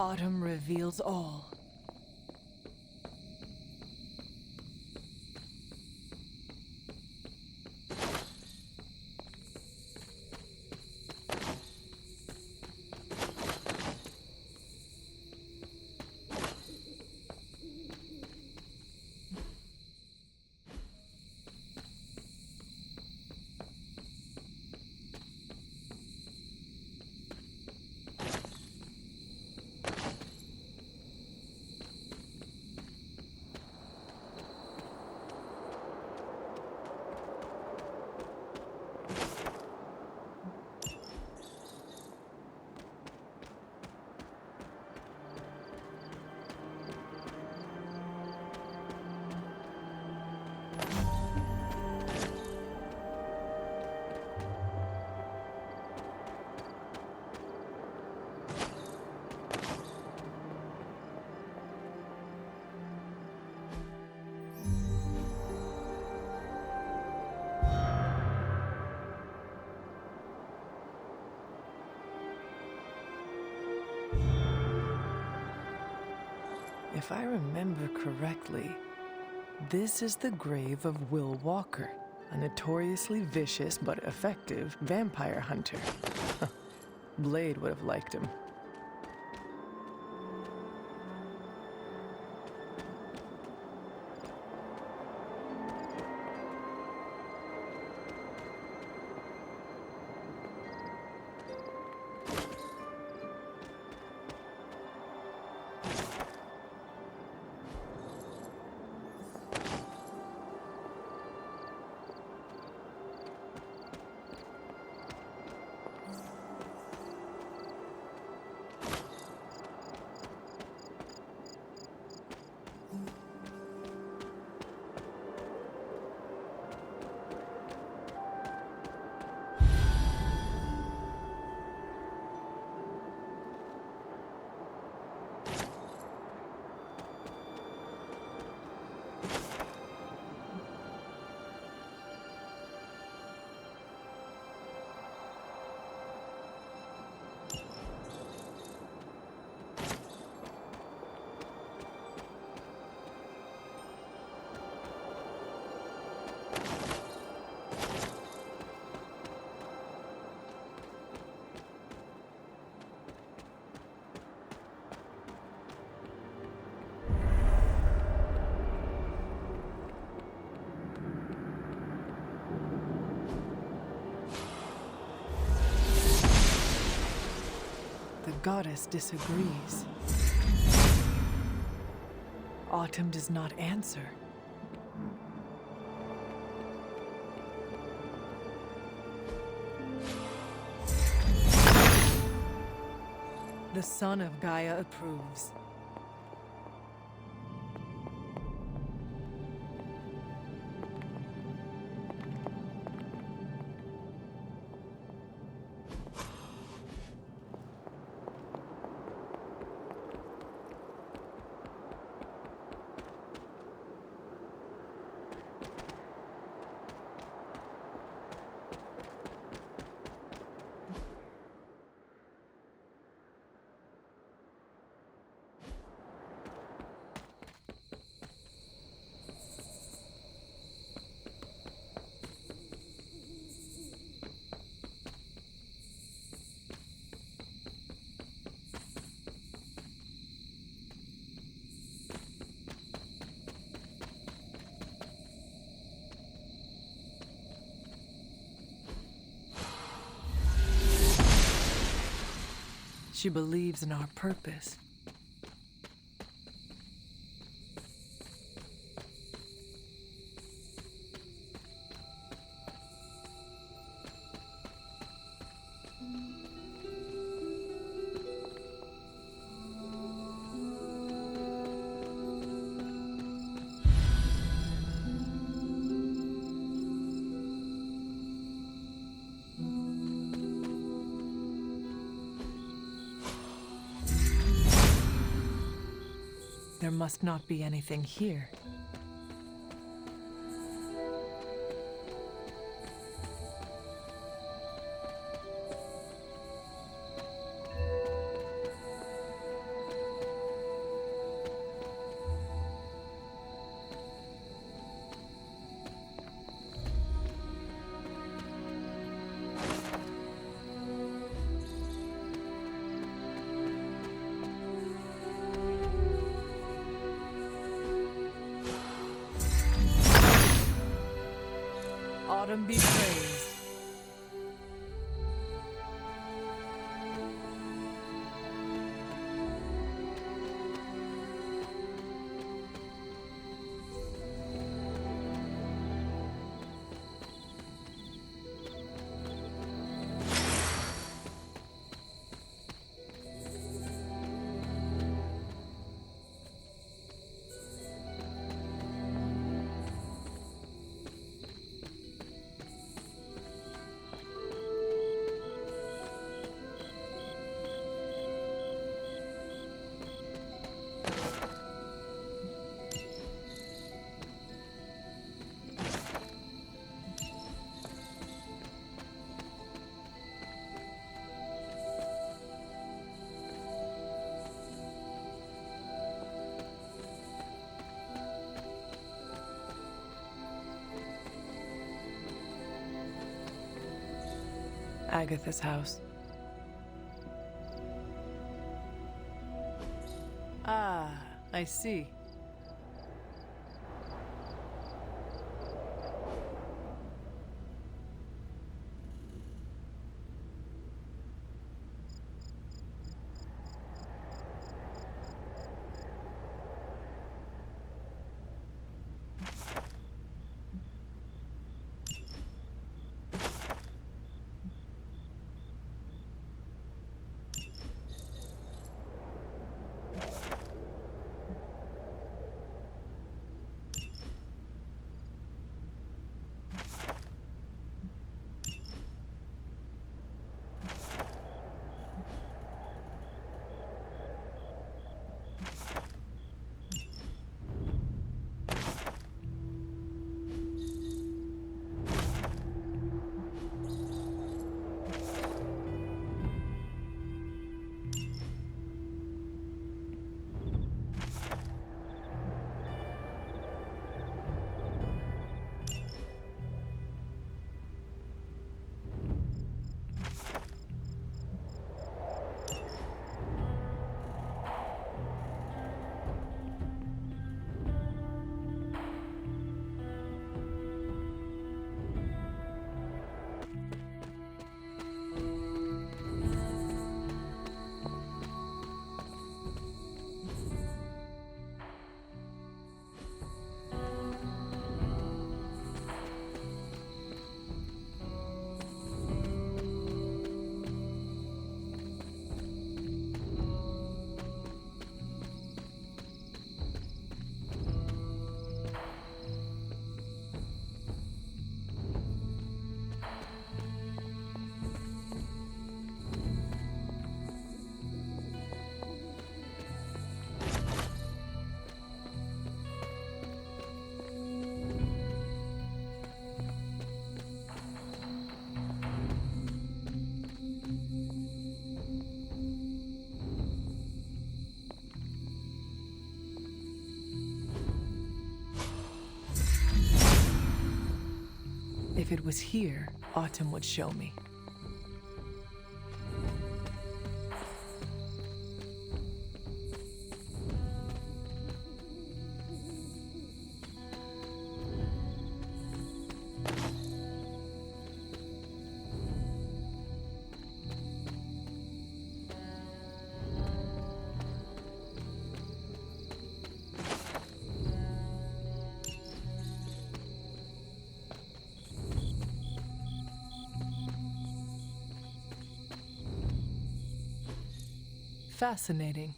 Autumn reveals all. If I remember correctly, this is the grave of Will Walker, a notoriously vicious but effective vampire hunter. Blade would have liked him. The goddess disagrees. Autumn does not answer. The son of Gaia approves. She believes in our purpose. There must not be anything here. Autumn be praised. Agatha's house. Ah, I see. If it was here, Autumn would show me. Fascinating.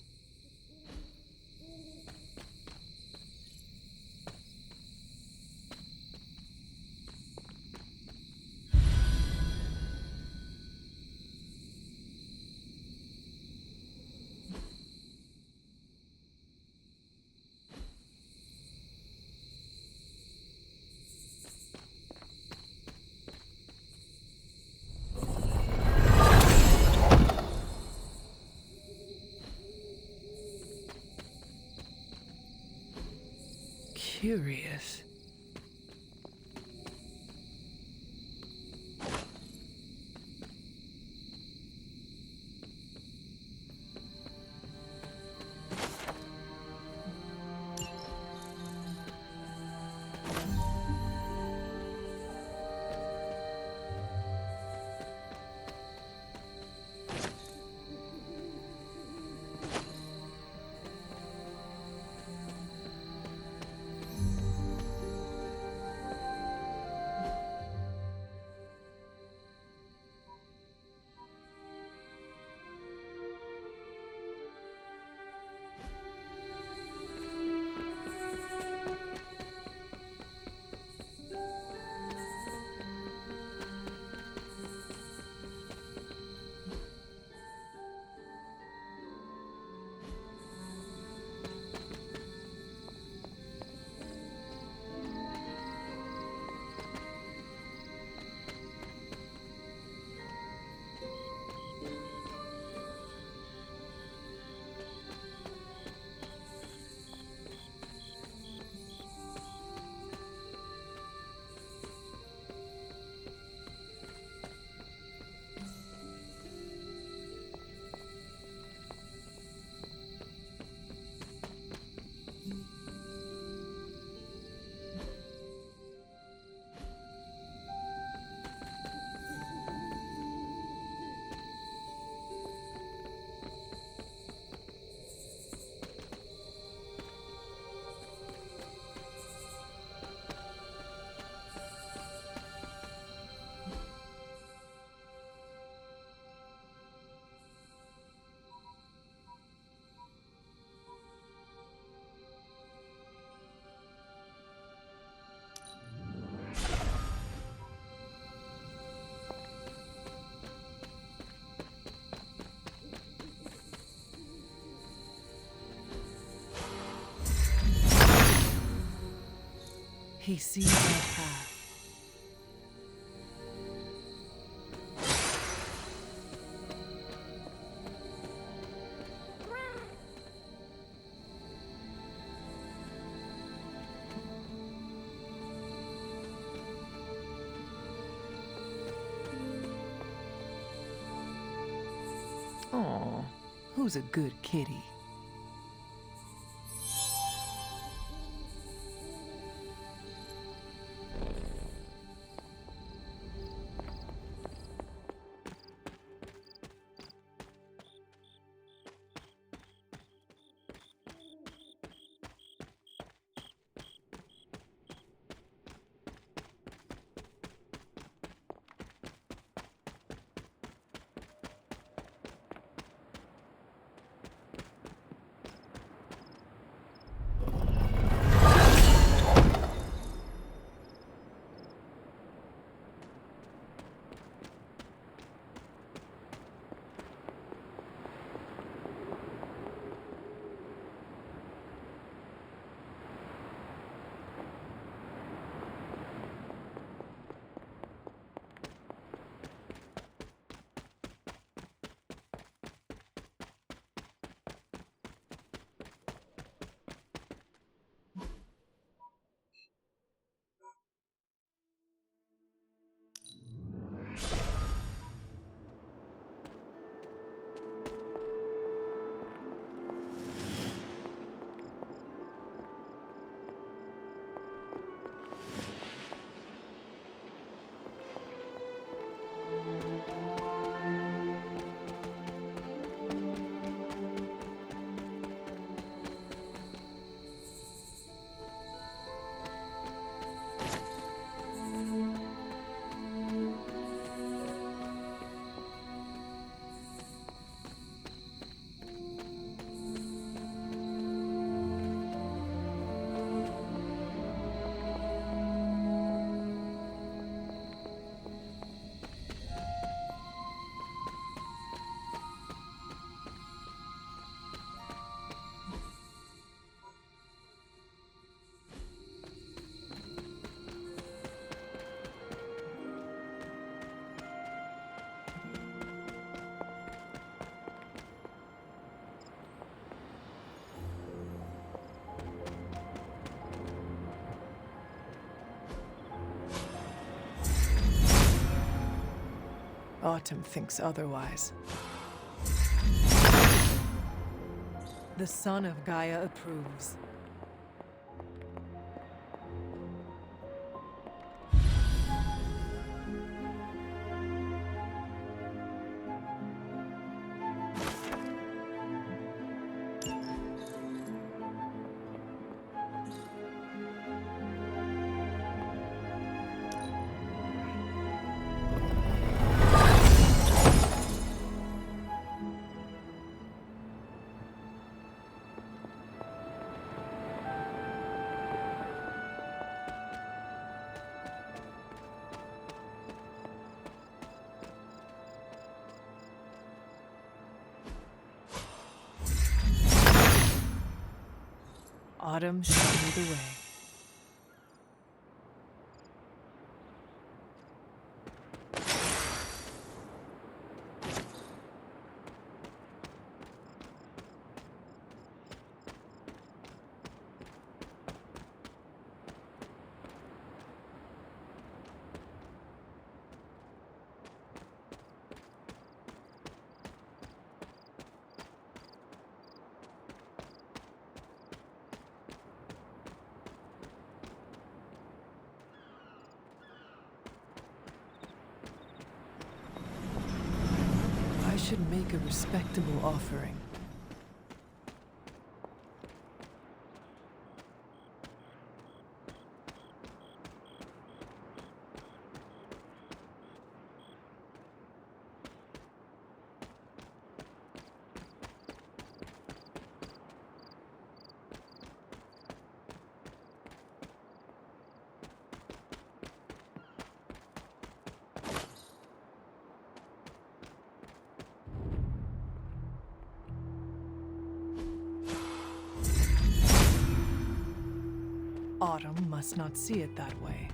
Curious. He sees our path. Aw, who's a good kitty? Autumn thinks otherwise. The son of Gaia approves. Autumn showed me the way. I should make a respectable offering. Autumn must not see it that way.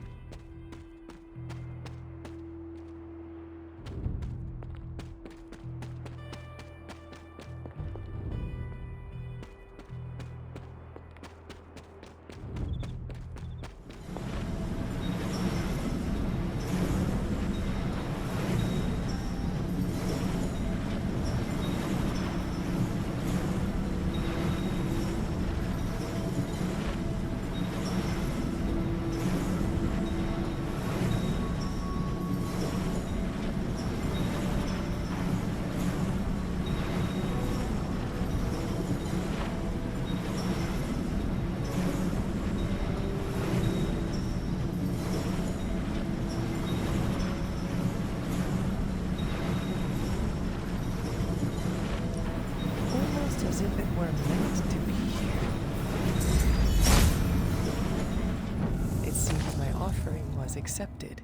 As if it were meant to be here. It seems my offering was accepted.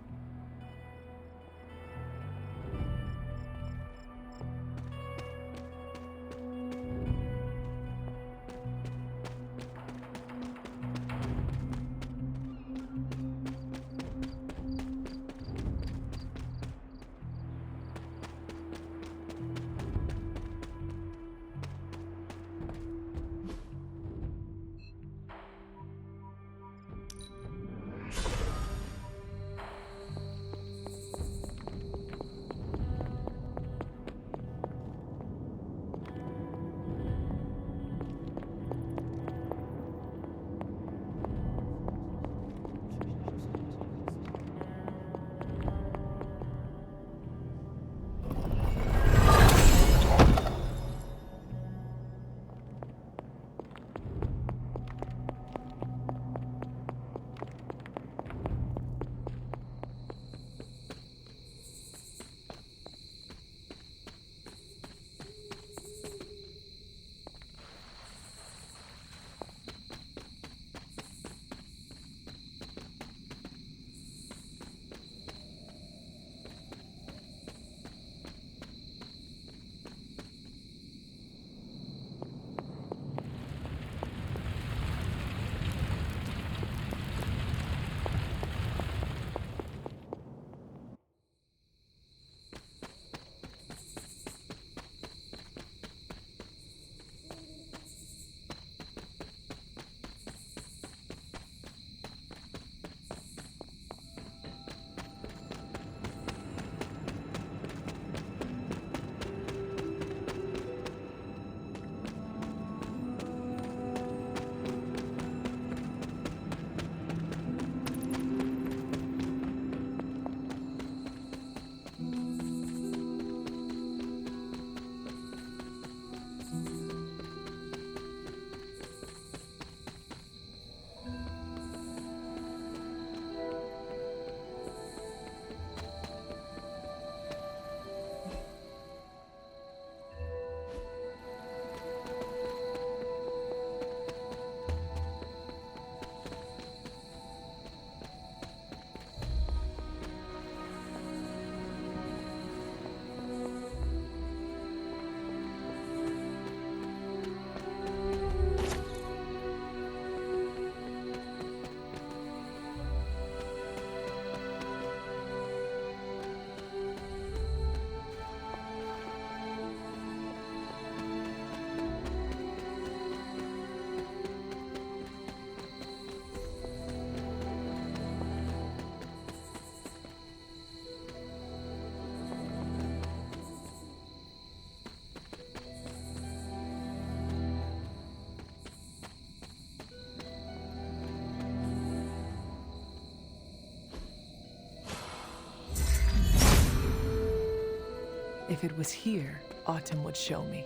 If it was here, Autumn would show me.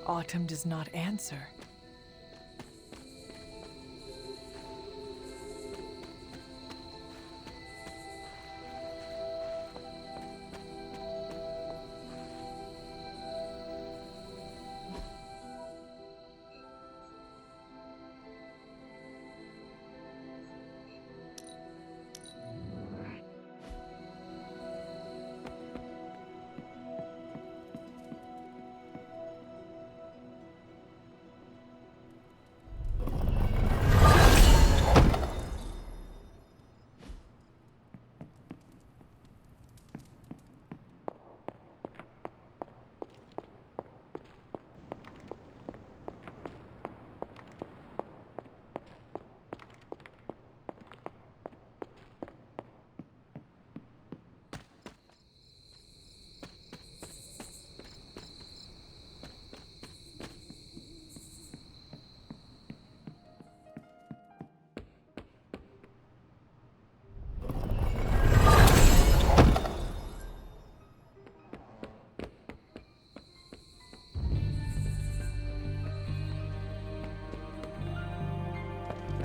Autumn does not answer.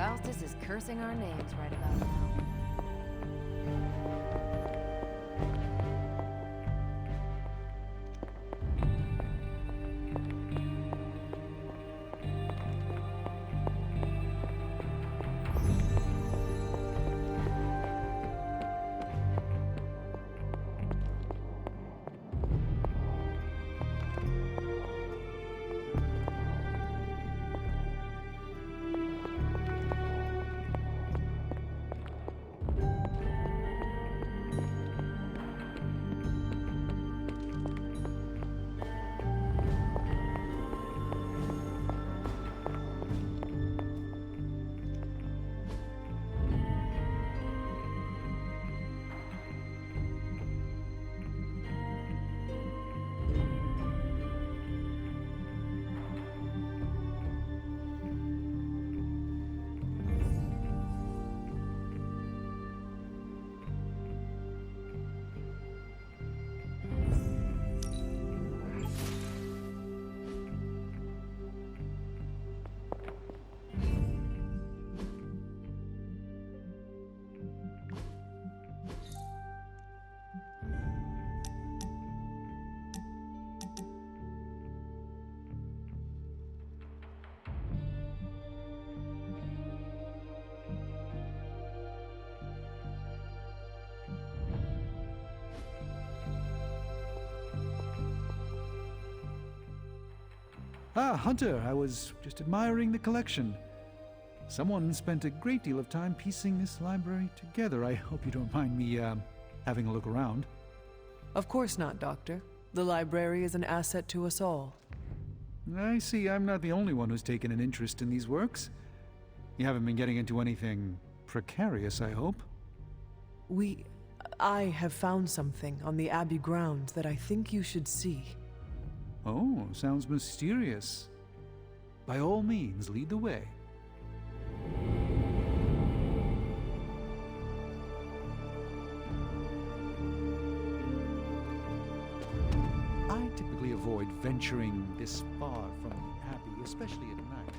Faustus is cursing our names right about now. Ah, Hunter, I was just admiring the collection. Someone spent a great deal of time piecing this library together. I hope you don't mind me, having a look around. Of course not, Doctor. The library is an asset to us all. I see I'm not the only one who's taken an interest in these works. You haven't been getting into anything precarious, I hope? I have found something on the Abbey grounds that I think you should see. Oh, sounds mysterious. By all means, lead the way. I typically avoid venturing this far from the Abbey, especially at night.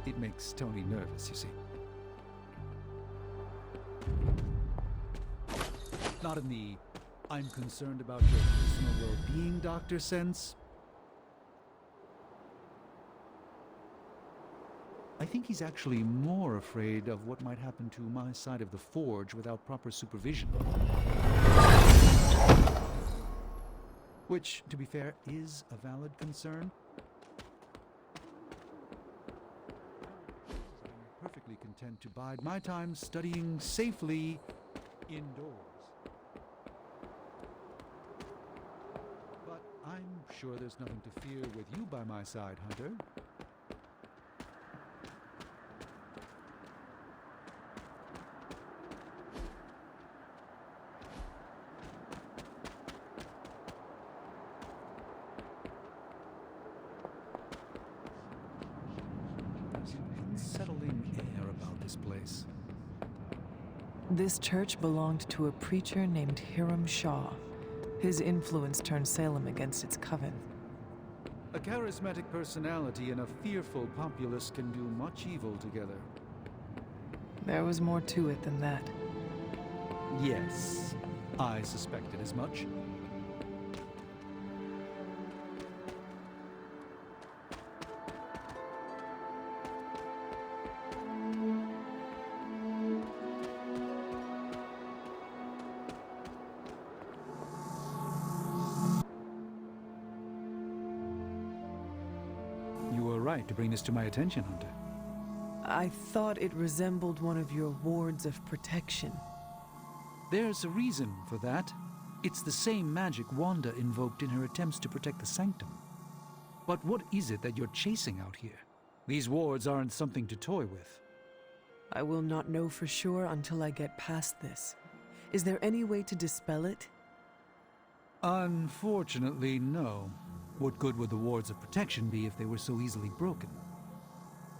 It makes Tony nervous, you see. Not in the I'm concerned about your personal well-being, Doctor sense. I think he's actually more afraid of what might happen to my side of the forge without proper supervision. Which, to be fair, is a valid concern. I'm perfectly content to bide my time studying safely indoors. But I'm sure there's nothing to fear with you by my side, Hunter. There's an unsettling air about this place. This church belonged to a preacher named Hiram Shaw. His influence turned Salem against its coven. A charismatic personality and a fearful populace can do much evil together. There was more to it than that. Yes, I suspected as much. You were right to bring this to my attention, Hunter. I thought it resembled one of your wards of protection. There's a reason for that. It's the same magic Wanda invoked in her attempts to protect the Sanctum. But what is it that you're chasing out here? These wards aren't something to toy with. I will not know for sure until I get past this. Is there any way to dispel it? Unfortunately, no. What good would the wards of protection be if they were so easily broken?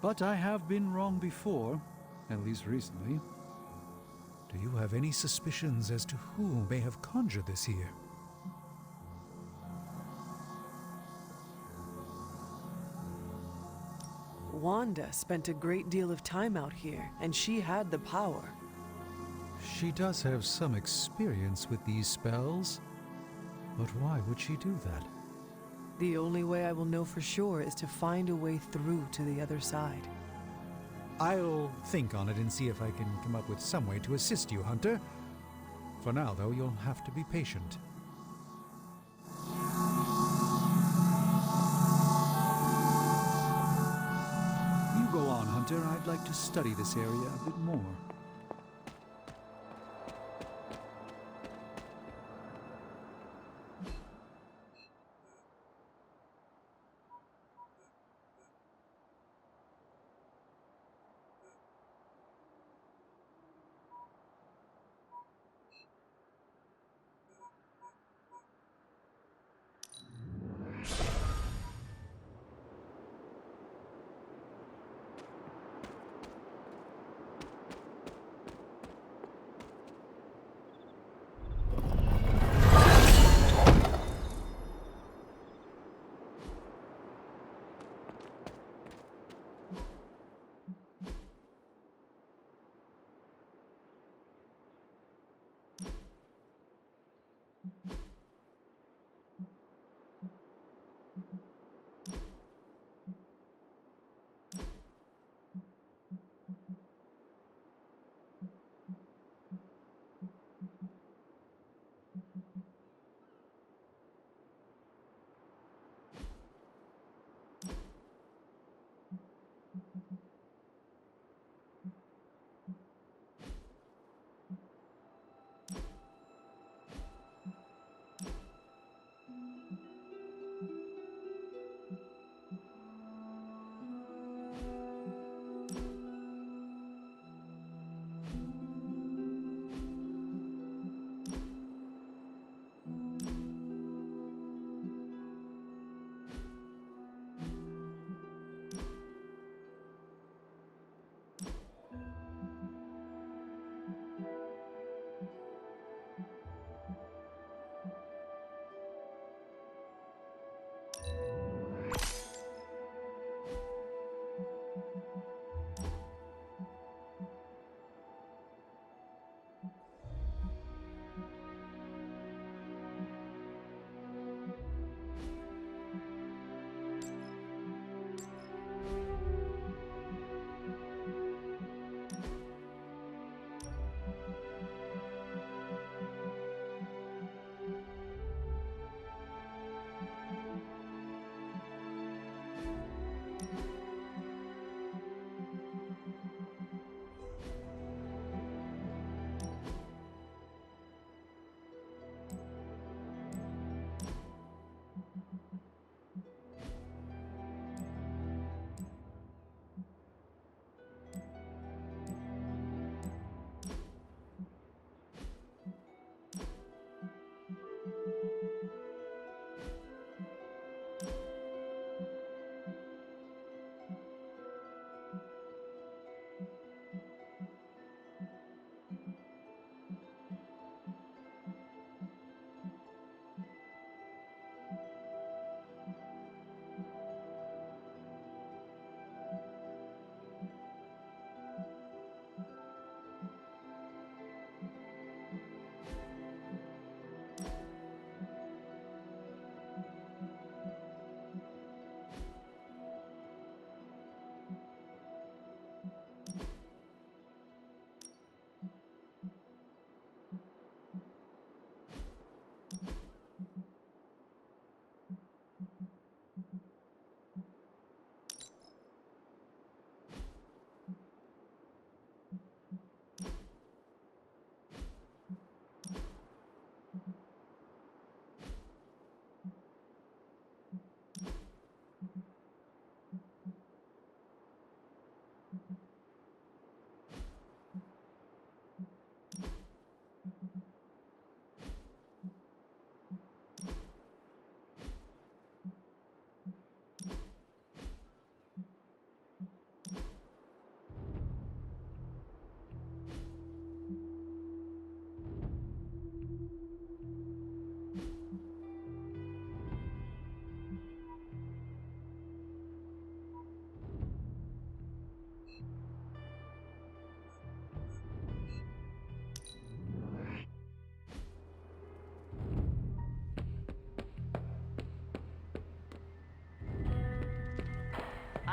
But I have been wrong before, at least recently. Do you have any suspicions as to who may have conjured this here? Wanda spent a great deal of time out here, and she had the power. She does have some experience with these spells, but why would she do that? The only way I will know for sure is to find a way through to the other side. I'll think on it and see if I can come up with some way to assist you, Hunter. For now, though, you'll have to be patient. You go on, Hunter. I'd like to study this area a bit more.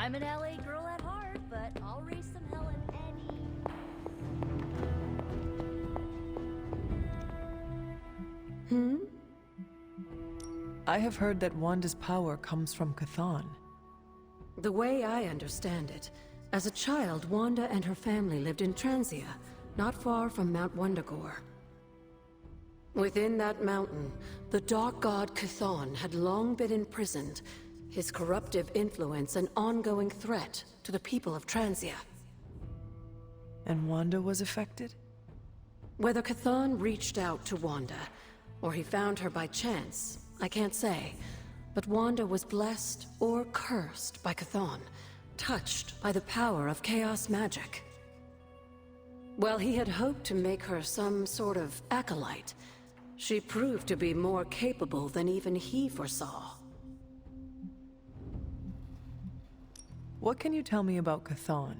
I'm an LA girl at heart, but I'll raise some hell in any... I have heard that Wanda's power comes from Chthon. The way I understand it, as a child, Wanda and her family lived in Transia, not far from Mount Wundagore. Within that mountain, the Dark God Chthon had long been imprisoned, his corruptive influence an ongoing threat to the people of Transia. And Wanda was affected? Whether Chthon reached out to Wanda, or he found her by chance, I can't say. But Wanda was blessed or cursed by Chthon, touched by the power of chaos magic. While he had hoped to make her some sort of acolyte, she proved to be more capable than even he foresaw. What can you tell me about Chthon?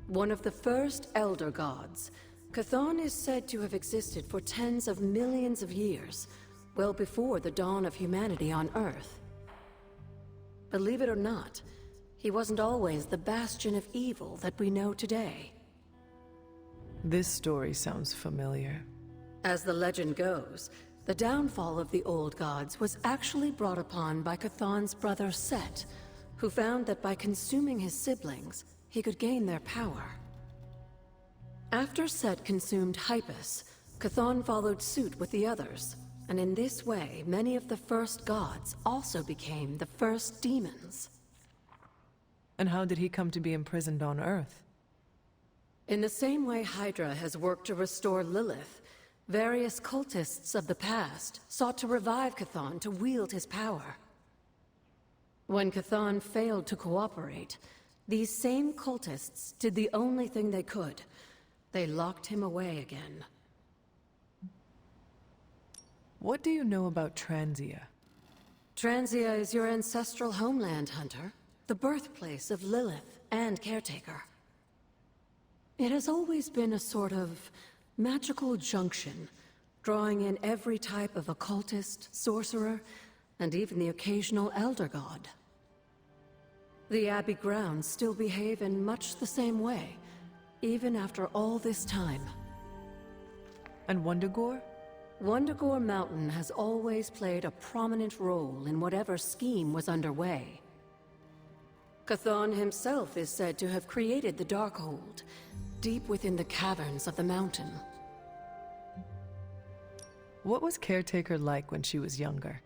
One of the first Elder Gods, Chthon is said to have existed for tens of millions of years, well before the dawn of humanity on Earth. Believe it or not, he wasn't always the bastion of evil that we know today. This story sounds familiar. As the legend goes, the downfall of the old gods was actually brought upon by Chthon's brother Set, who found that by consuming his siblings, he could gain their power. After Set consumed Hypus, Chthon followed suit with the others, and in this way, many of the first gods also became the first demons. And how did he come to be imprisoned on Earth? In the same way Hydra has worked to restore Lilith, various cultists of the past sought to revive Chthon to wield his power. When Chthon failed to cooperate, these same cultists did the only thing they could. They locked him away again. What do you know about Transia? Transia is your ancestral homeland, Hunter. The birthplace of Lilith and Caretaker. It has always been a sort of magical junction, drawing in every type of occultist, sorcerer, and even the occasional Elder God. The Abbey grounds still behave in much the same way, even after all this time. And Wundagore? Wundagore Mountain has always played a prominent role in whatever scheme was underway. Chthon himself is said to have created the Darkhold, deep within the caverns of the mountain. What was Caretaker like when she was younger?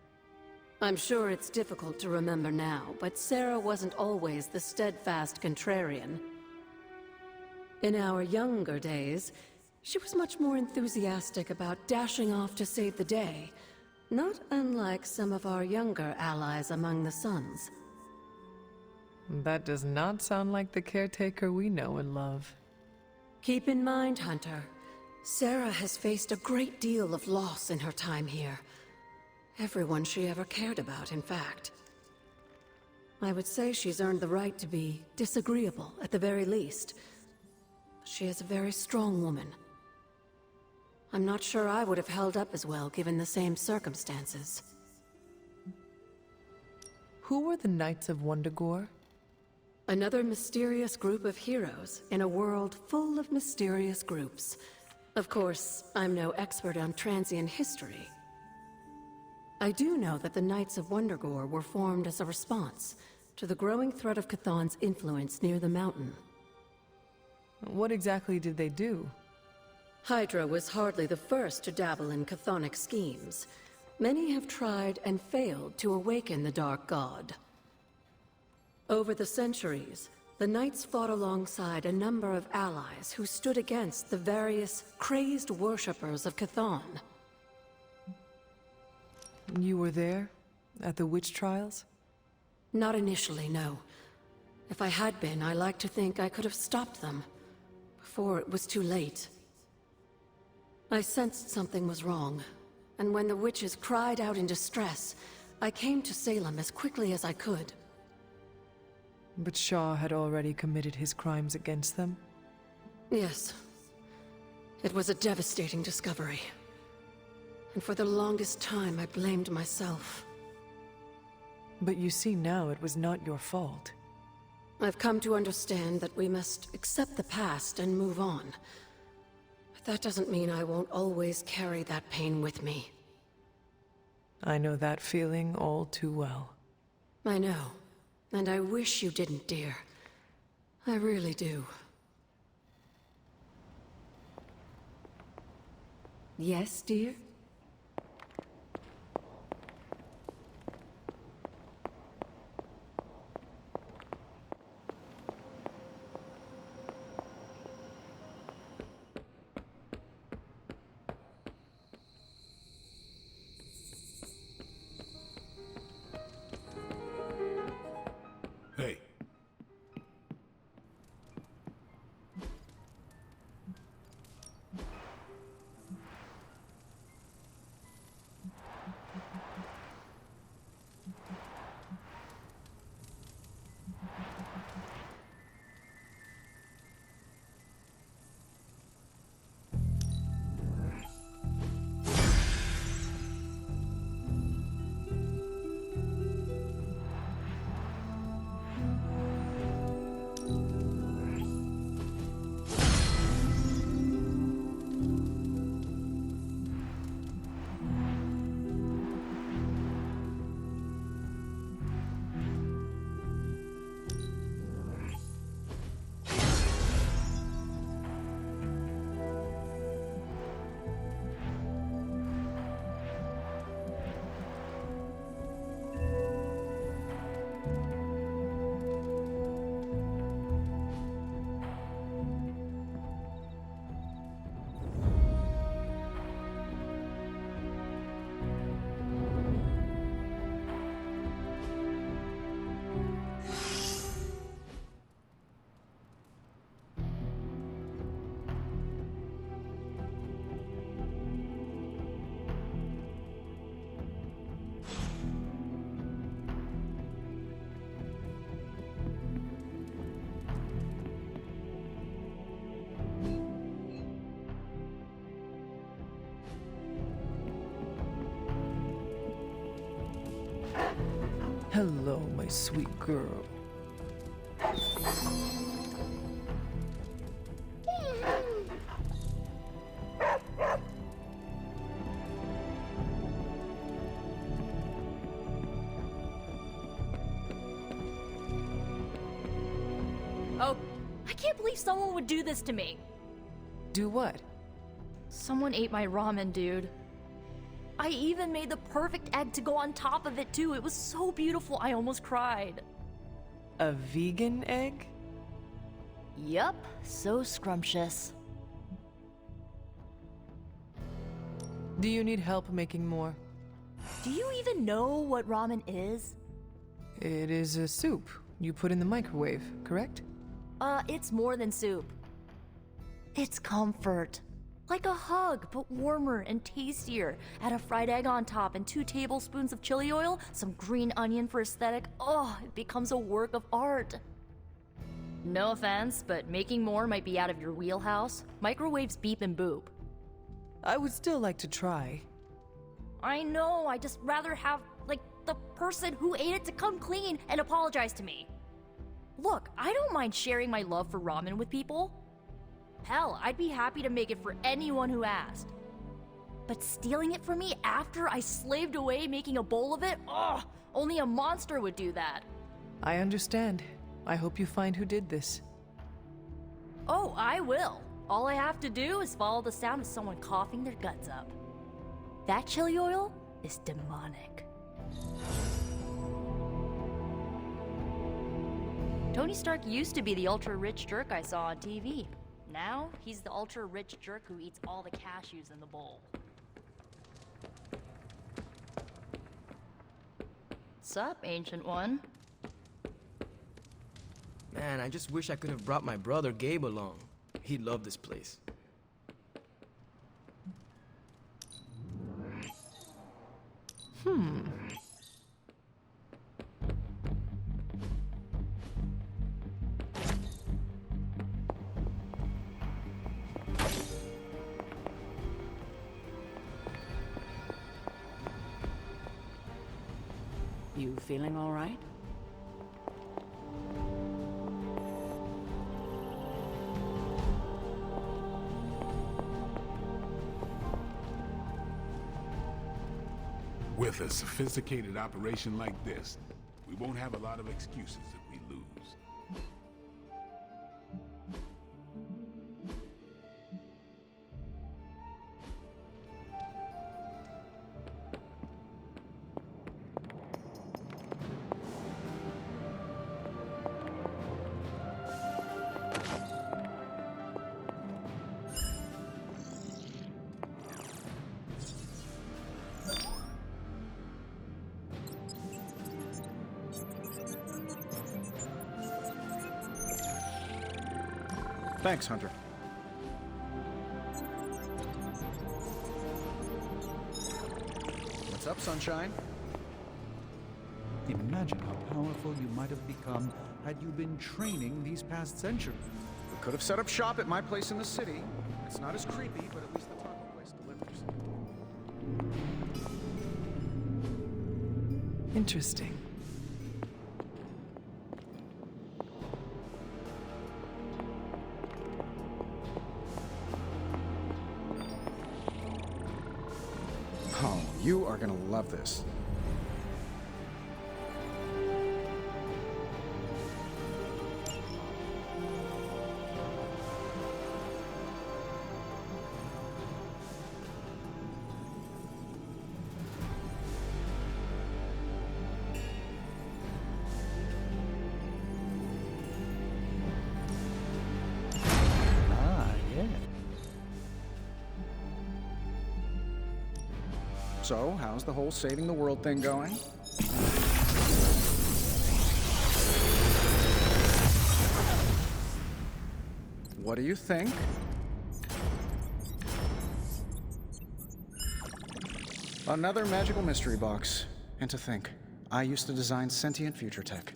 I'm sure it's difficult to remember now, but Sarah wasn't always the steadfast contrarian. In our younger days, she was much more enthusiastic about dashing off to save the day, not unlike some of our younger allies among the Suns. That does not sound like the Caretaker we know and love. Keep in mind, Hunter, Sarah has faced a great deal of loss in her time here. Everyone she ever cared about, in fact. I would say she's earned the right to be disagreeable, at the very least. She is a very strong woman. I'm not sure I would have held up as well given the same circumstances. Who were the Knights of Wundagore? Another mysterious group of heroes in a world full of mysterious groups. Of course, I'm no expert on Transian history. I do know that the Knights of Wundagore were formed as a response to the growing threat of Chthon's influence near the mountain. What exactly did they do? Hydra was hardly the first to dabble in chthonic schemes. Many have tried and failed to awaken the Dark God. Over the centuries, the Knights fought alongside a number of allies who stood against the various crazed worshippers of Chthon. You were there? At the witch trials? Not initially, no. If I had been, I like to think I could have stopped them, before it was too late. I sensed something was wrong, and when the witches cried out in distress, I came to Salem as quickly as I could. But Shaw had already committed his crimes against them? Yes. It was a devastating discovery. And for the longest time, I blamed myself. But you see now it was not your fault. I've come to understand that we must accept the past and move on. But that doesn't mean I won't always carry that pain with me. I know that feeling all too well. I know. And I wish you didn't, dear. I really do. Yes, dear? Hey. Hello, my sweet girl. Oh, I can't believe someone would do this to me. Do what? Someone ate my ramen, dude. I even made the perfect egg to go on top of it, too. It was so beautiful, I almost cried. A vegan egg? Yup, so scrumptious. Do you need help making more? Do you even know what ramen is? It is a soup you put in the microwave, correct? It's more than soup. It's comfort. Like a hug, but warmer and tastier. Add a fried egg on top and 2 tablespoons of chili oil, some green onion for aesthetic. Oh, it becomes a work of art. No offense, but making more might be out of your wheelhouse. Microwaves beep and boop. I would still like to try. I know, I just rather have, like, the person who ate it to come clean and apologize to me. Look, I don't mind sharing my love for ramen with people. Hell, I'd be happy to make it for anyone who asked. But stealing it from me after I slaved away making a bowl of it? Ugh, only a monster would do that. I understand. I hope you find who did this. Oh, I will. All I have to do is follow the sound of someone coughing their guts up. That chili oil is demonic. Tony Stark used to be the ultra-rich jerk I saw on TV. Now, he's the ultra-rich jerk who eats all the cashews in the bowl. Sup, Ancient One? Man, I just wish I could have brought my brother Gabe along. He'd love this place. You feeling all right? With a sophisticated operation like this, we won't have a lot of excuses if we lose. Thanks, Hunter. What's up, Sunshine? Imagine how powerful you might have become had you been training these past centuries. We could have set up shop at my place in the city. It's not as creepy, but at least the taco place delivers. Interesting. Oh, you are gonna love this. Ah, yeah. So, how's the whole saving the world thing going? What do you think? Another magical mystery box. And to think, I used to design sentient future tech.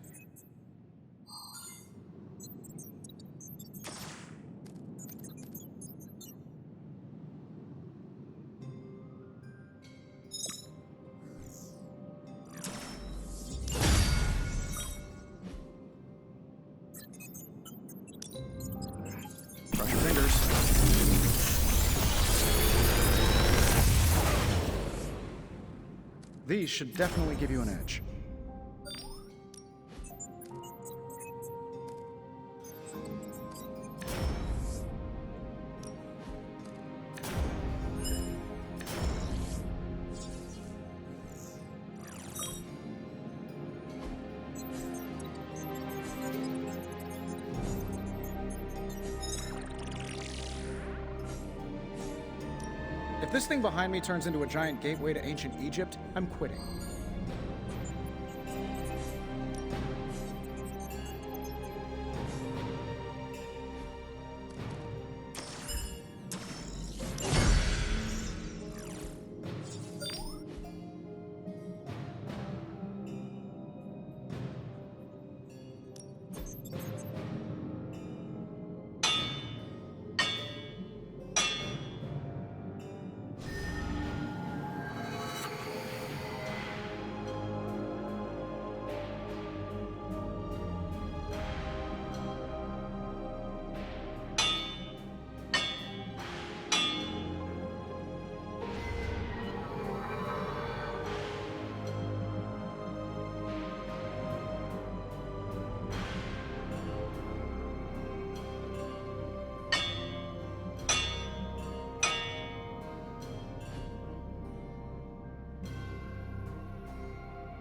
Cross your fingers. These should definitely give you an edge. If this thing behind me turns into a giant gateway to ancient Egypt, I'm quitting.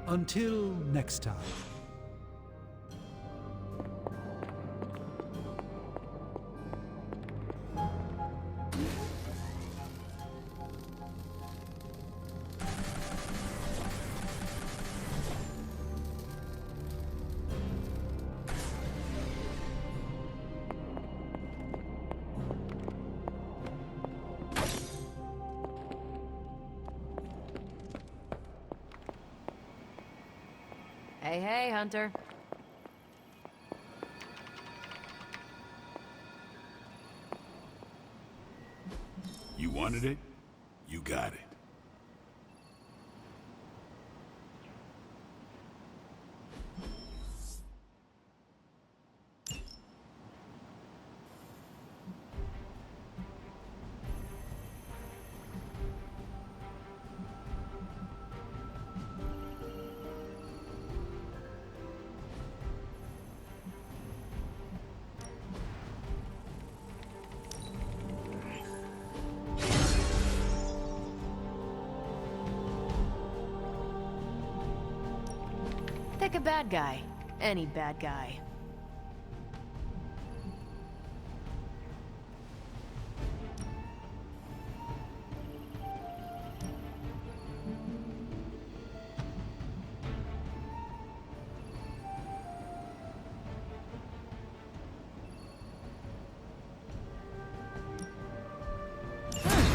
Until next time. Hey, hey, Hunter. You wanted it? You got it. Pick a bad guy. Any bad guy.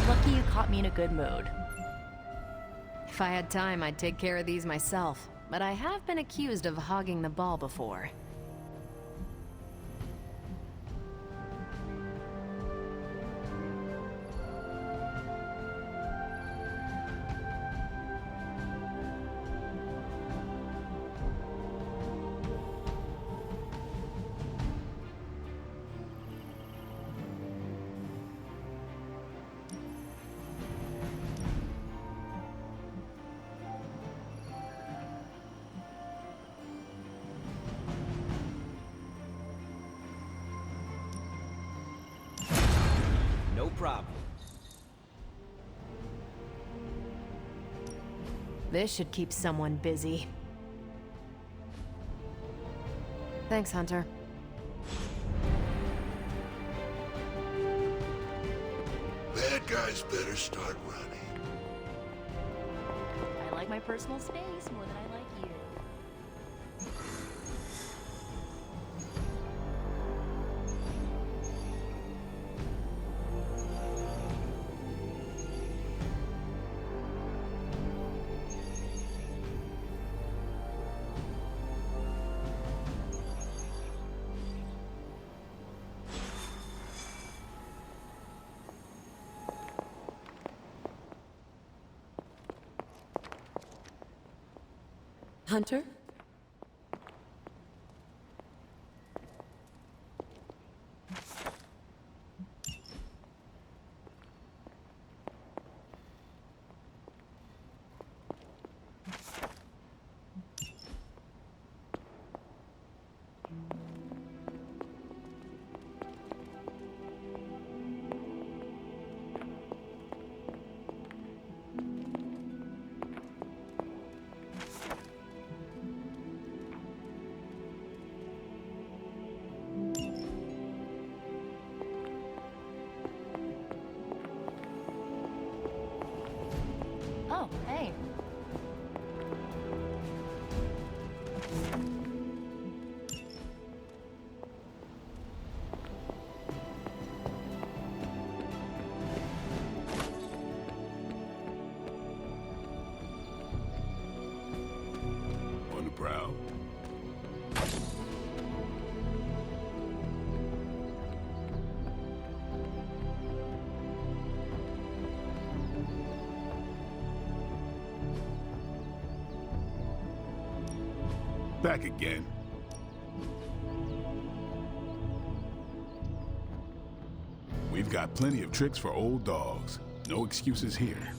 Lucky you caught me in a good mood. If I had time, I'd take care of these myself, but I have been accused of hogging the ball before. No problem. This should keep someone busy. Thanks, Hunter. Bad guys better start running. I like my personal space more than I like you. Hunter? Oh, hey. On the prowl. Back again. We've got plenty of tricks for old dogs. No excuses here.